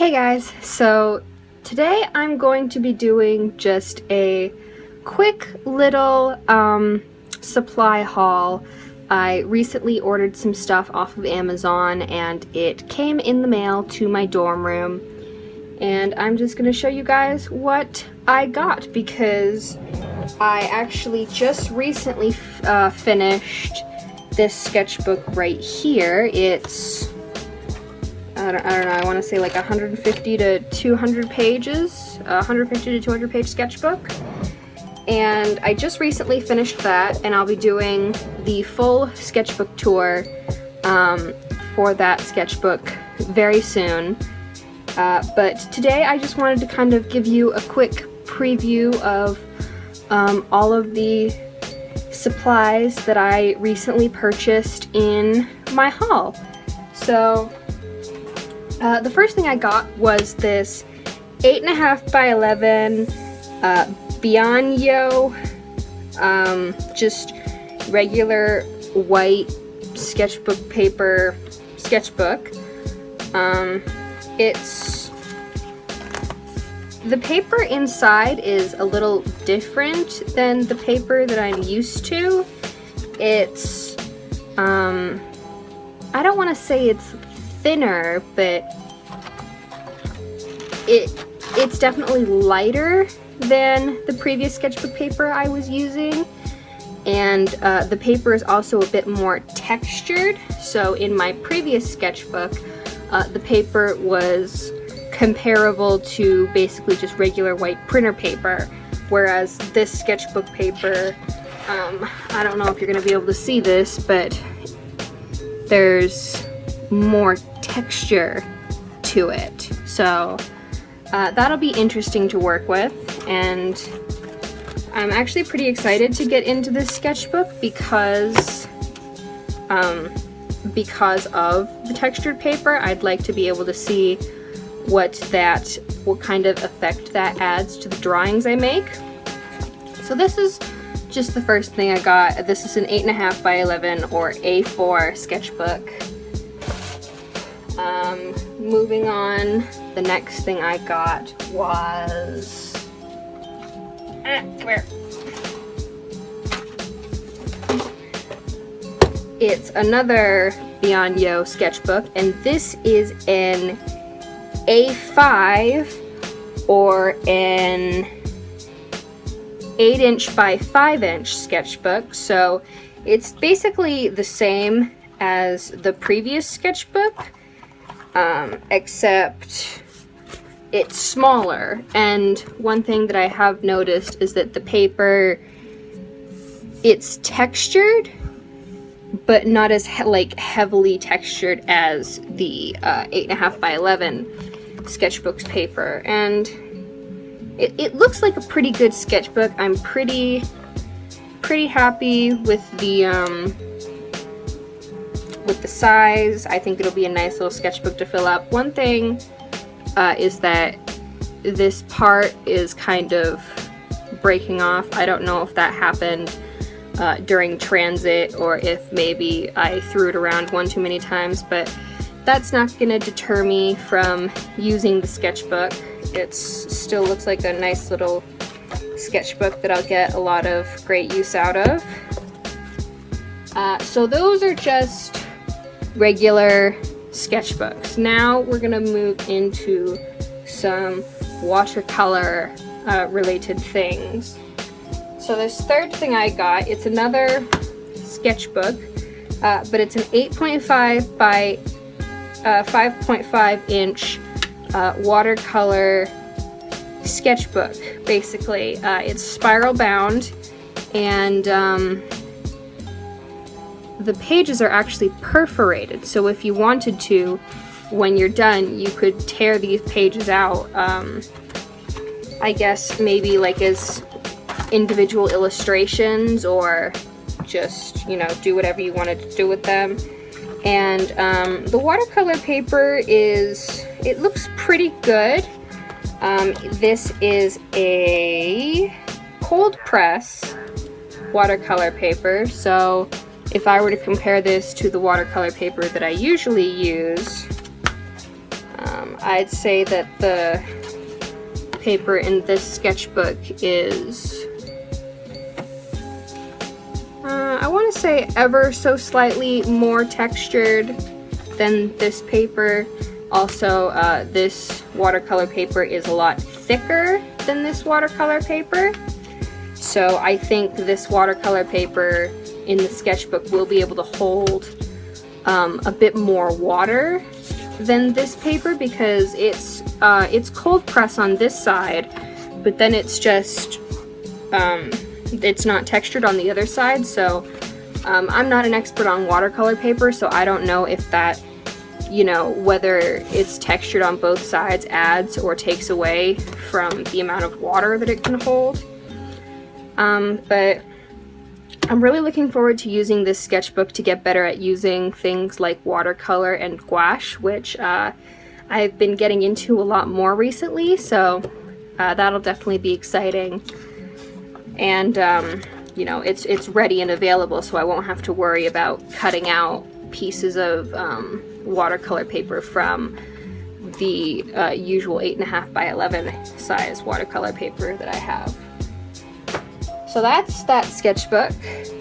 Hey guys, so today I'm going to be doing just a quick little supply haul. I recently ordered some stuff off of Amazon and it came in the mail to my dorm room, and I'm just going to show you guys what I got because I actually just recently finished this sketchbook right here. It's I don't know, I want to say like 150 to 200 pages, 150 to 200 page sketchbook. And I just recently finished that, and I'll be doing the full sketchbook tour for that sketchbook very soon. But today I just wanted to kind of give you a quick preview of all of the supplies that I recently purchased in my haul. So the first thing I got was this 8.5 by 11 Bianyo, just regular white sketchbook paper sketchbook. The paper inside is a little different than the paper that I'm used to. It's, I don't want to say it's thinner, but it's definitely lighter than the previous sketchbook paper I was using, and the paper is also a bit more textured. So in my previous sketchbook, the paper was comparable to basically just regular white printer paper, whereas this sketchbook paper, I don't know if you're going to be able to see this, but there's more texture to it. So that'll be interesting to work with, and I'm actually pretty excited to get into this sketchbook because of the textured paper. I'd like to be able to see what kind of effect that adds to the drawings I make. So this is just the first thing I got. This is an 8.5 by 11 or A4 sketchbook. Moving on, the next thing I got was it's another Bianyo sketchbook, and this is an A5 or an 8" by 5" sketchbook. So it's basically the same as the previous sketchbook, except it's smaller. And one thing that I have noticed is that the paper, it's textured, but not as heavily textured as the 8.5 by 11 sketchbooks paper. And it looks like a pretty good sketchbook. I'm pretty happy with the size. I think it'll be a nice little sketchbook to fill up. One thing is that this part is kind of breaking off. I don't know if that happened during transit or if maybe I threw it around one too many times, but that's not gonna deter me from using the sketchbook. It still looks like a nice little sketchbook that I'll get a lot of great use out of. So those are just regular sketchbooks. Now we're gonna move into some watercolor related things. So this third thing I got, it's another sketchbook, but it's an 8.5 by 5.5" watercolor sketchbook. Basically, it's spiral bound, and the pages are actually perforated. So if you wanted to, when you're done, you could tear these pages out. I guess maybe like as individual illustrations, or just, you know, do whatever you wanted to do with them. And the watercolor paper it looks pretty good. This is a cold press watercolor paper. So if I were to compare this to the watercolor paper that I usually use, I'd say that the paper in this sketchbook is, I want to say ever so slightly more textured than this paper. Also, this watercolor paper is a lot thicker than this watercolor paper. So I think this watercolor paper in the sketchbook will be able to hold a bit more water than this paper, because it's cold press on this side, but then it's just it's not textured on the other side. So I'm not an expert on watercolor paper, so I don't know if that, you know, whether it's textured on both sides adds or takes away from the amount of water that it can hold. But I'm really looking forward to using this sketchbook to get better at using things like watercolor and gouache, which I've been getting into a lot more recently, so that'll definitely be exciting. And you know, it's ready and available, so I won't have to worry about cutting out pieces of watercolor paper from the usual 8.5 by 11 size watercolor paper that I have. So that's that sketchbook.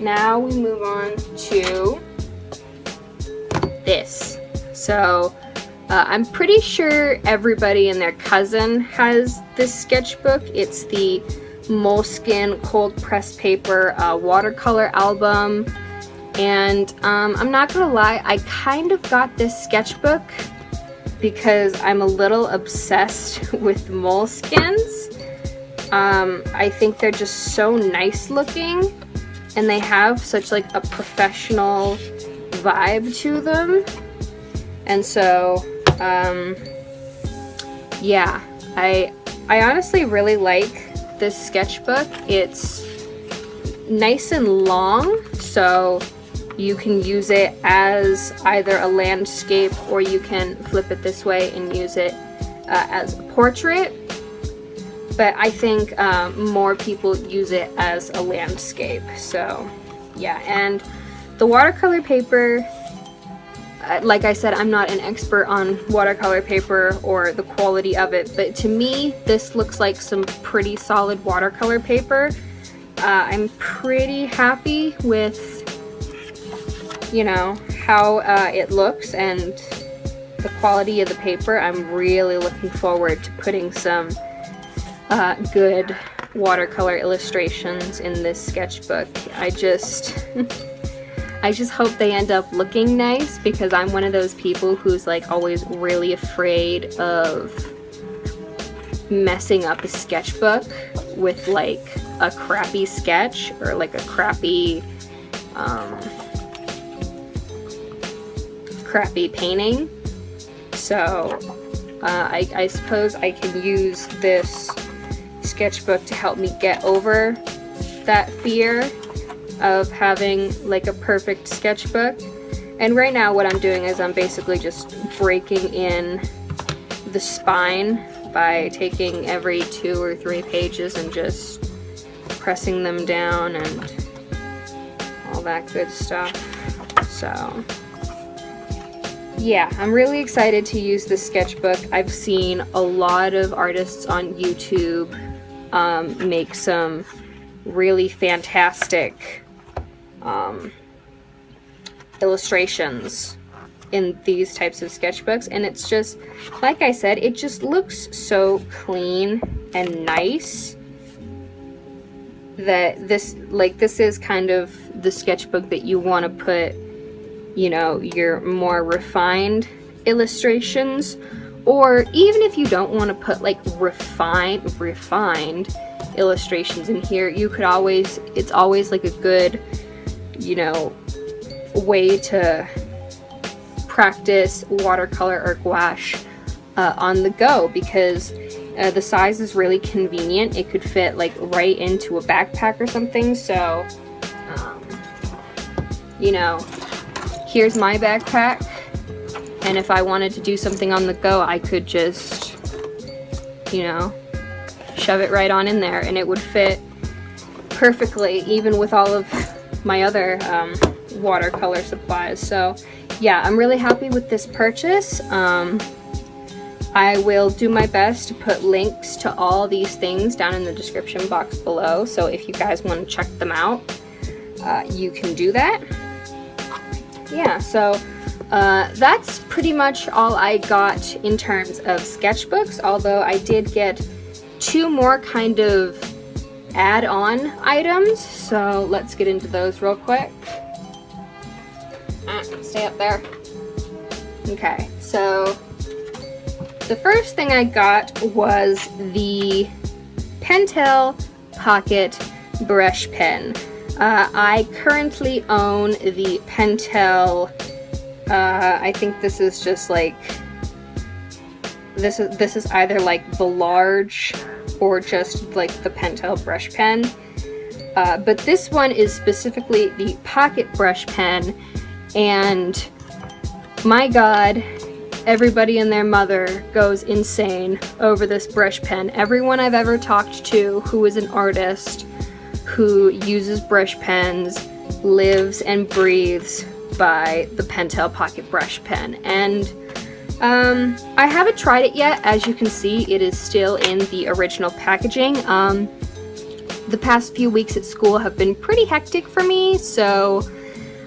Now we move on to this. So I'm pretty sure everybody and their cousin has this sketchbook. It's the Moleskine cold press paper watercolor album. And I'm not gonna lie, I kind of got this sketchbook because I'm a little obsessed with Moleskines. I think they're just so nice looking, and they have such like a professional vibe to them. And so yeah, I honestly really like this sketchbook. It's nice and long, so you can use it as either a landscape, or you can flip it this way and use it as a portrait. But I think more people use it as a landscape. So yeah, and the watercolor paper, like I said, I'm not an expert on watercolor paper or the quality of it, but to me this looks like some pretty solid watercolor paper. I'm pretty happy with, you know, how it looks and the quality of the paper. I'm really looking forward to putting some good watercolor illustrations in this sketchbook. I just hope they end up looking nice, because I'm one of those people who's like always really afraid of messing up a sketchbook with like a crappy sketch or like a crappy painting. So I suppose I can use this sketchbook to help me get over that fear of having like a perfect sketchbook. And right now what I'm doing is I'm basically just breaking in the spine by taking every 2 or 3 pages and just pressing them down and all that good stuff. So yeah, I'm really excited to use this sketchbook. I've seen a lot of artists on YouTube make some really fantastic illustrations in these types of sketchbooks, and it's just, like I said, it just looks so clean and nice that this is kind of the sketchbook that you want to put, you know, your more refined illustrations, or even if you don't want to put like refined illustrations in here, you could always, it's always like a good, you know, way to practice watercolor or gouache on the go, because the size is really convenient. It could fit like right into a backpack or something. So you know, here's my backpack, and if I wanted to do something on the go, I could just, you know, shove it right on in there and it would fit perfectly, even with all of my other watercolor supplies. So yeah, I'm really happy with this purchase. I will do my best to put links to all these things down in the description box below, so if you guys want to check them out, you can do that. Yeah, so that's pretty much all I got in terms of sketchbooks, although I did get 2 more kind of add-on items, so let's get into those real quick. Stay up there. Okay, so the first thing I got was the Pentel Pocket Brush Pen. I currently own the Pentel, I think this is just like, this is either like the large or just like the Pentel brush pen. But this one is specifically the Pocket Brush Pen, and my god, everybody and their mother goes insane over this brush pen. Everyone I've ever talked to who is an artist, who uses brush pens, lives and breathes by the Pentel Pocket Brush Pen. And I haven't tried it yet. As you can see, it is still in the original packaging. The past few weeks at school have been pretty hectic for me, so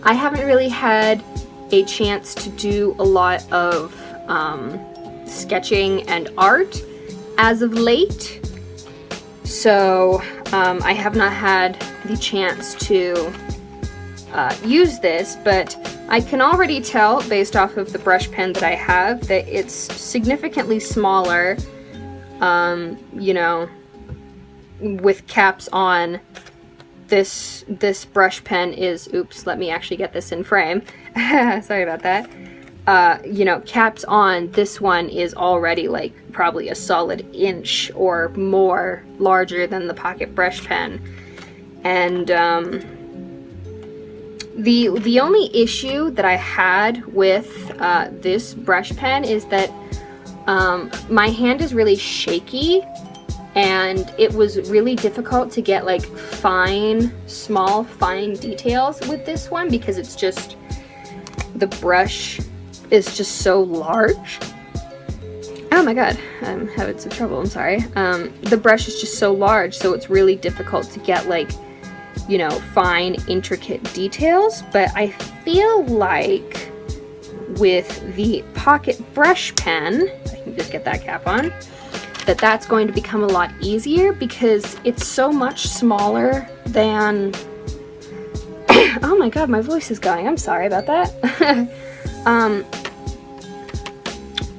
I haven't really had a chance to do a lot of sketching and art as of late. So I have not had the chance to use this, but I can already tell based off of the brush pen that I have that it's significantly smaller, you know, with caps on. This brush pen is, oops, let me actually get this in frame. Sorry about that. You know, caps on, this one is already like probably a solid inch or more larger than the Pocket Brush Pen. And the only issue that I had with this brush pen is that my hand is really shaky, and it was really difficult to get like small fine details with this one because it's just, the brush is just so large. Oh my god, I'm having some trouble, I'm sorry. The brush is just so large, so it's really difficult to get like, you know, fine, intricate details. But I feel like with the Pocket Brush Pen, I can just get that cap on, that's going to become a lot easier because it's so much smaller than oh my god, my voice is going, I'm sorry about that.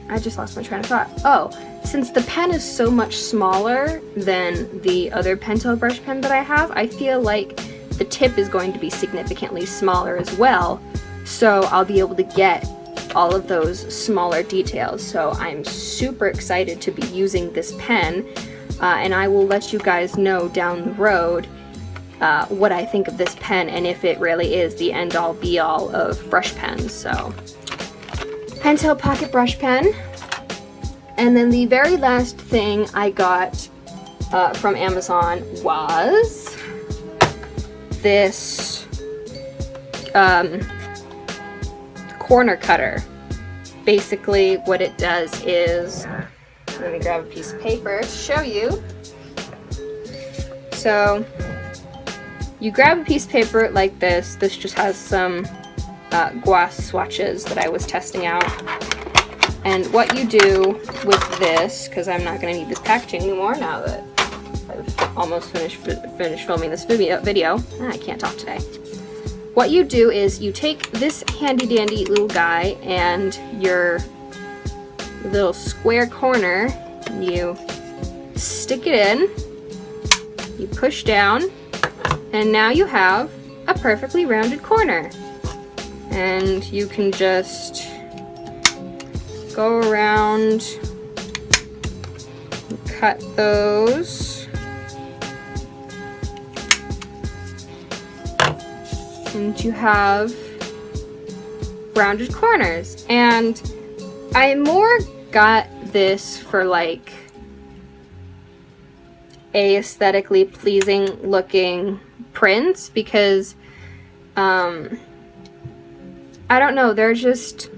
I just lost my train of thought. Oh, since the pen is so much smaller than the other Pentel brush pen that I have, I feel like the tip is going to be significantly smaller as well, so I'll be able to get all of those smaller details. So I'm super excited to be using this pen, and I will let you guys know down the road what I think of this pen and if it really is the end-all be-all of brush pens. So Pentel Pocket Brush Pen. And then the very last thing I got from Amazon was this corner cutter. Basically what it does is, let me grab a piece of paper to show you. So you grab a piece of paper like this. This just has some gouache swatches that I was testing out. And what you do with this, because I'm not going to need this packaging anymore now that I've almost finished filming this video. I can't talk today. What you do is you take this handy dandy little guy and your little square corner, you stick it in, you push down, and now you have a perfectly rounded corner. And you can just go around, cut those, and you have rounded corners. And I more got this for like a aesthetically pleasing looking prints because I don't know, they're just,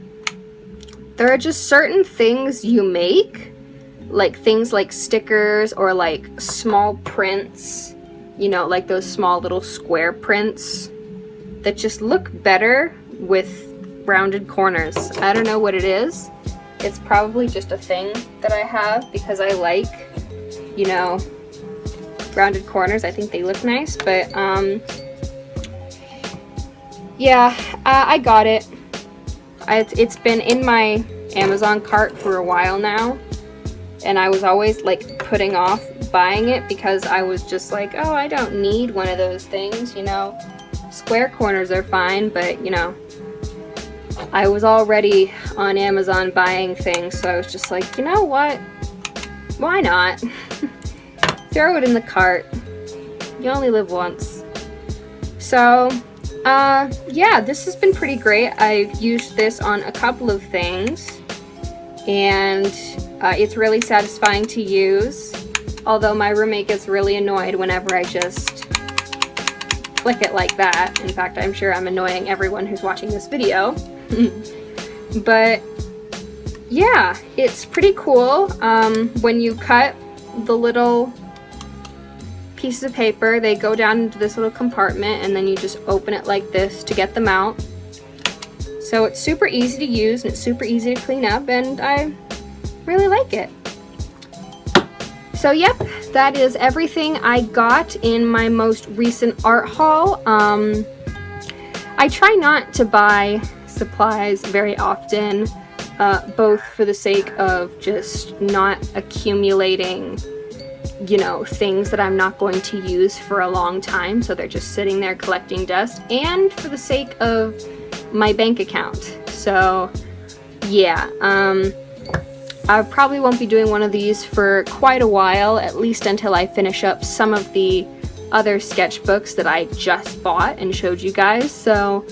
There are just certain things you make, like things like stickers or like small prints, you know, like those small little square prints that just look better with rounded corners. I don't know what it is. It's probably just a thing that I have because I like, you know, rounded corners. I think they look nice, but yeah, I got it. It's been in my Amazon cart for a while now, and I was always like putting off buying it because I was just like, oh, I don't need one of those things, you know. Square corners are fine, but you know, I was already on Amazon buying things, so I was just like, you know what? Why not? Throw it in the cart. You only live once. So, yeah, this has been pretty great. I've used this on a couple of things, and it's really satisfying to use, although my roommate gets really annoyed whenever I just click it like that. In fact, I'm sure I'm annoying everyone who's watching this video. But yeah, it's pretty cool. When you cut the little pieces of paper, they go down into this little compartment, and then you just open it like this to get them out. So it's super easy to use and it's super easy to clean up, and I really like it. So yep, that is everything I got in my most recent art haul. I try not to buy supplies very often, both for the sake of just not accumulating, you know, things that I'm not going to use for a long time, so they're just sitting there collecting dust, and for the sake of my bank account. So yeah, I probably won't be doing one of these for quite a while, at least until I finish up some of the other sketchbooks that I just bought and showed you guys. So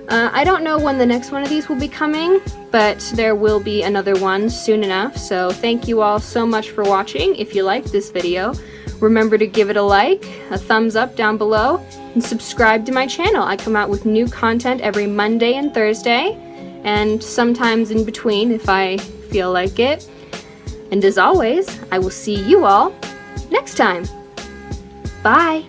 I don't know when the next one of these will be coming, but there will be another one soon enough. So thank you all so much for watching. If you liked this video, remember to give it a like, a thumbs up down below, and subscribe to my channel. I come out with new content every Monday and Thursday, and sometimes in between if I feel like it. And as always, I will see you all next time. Bye!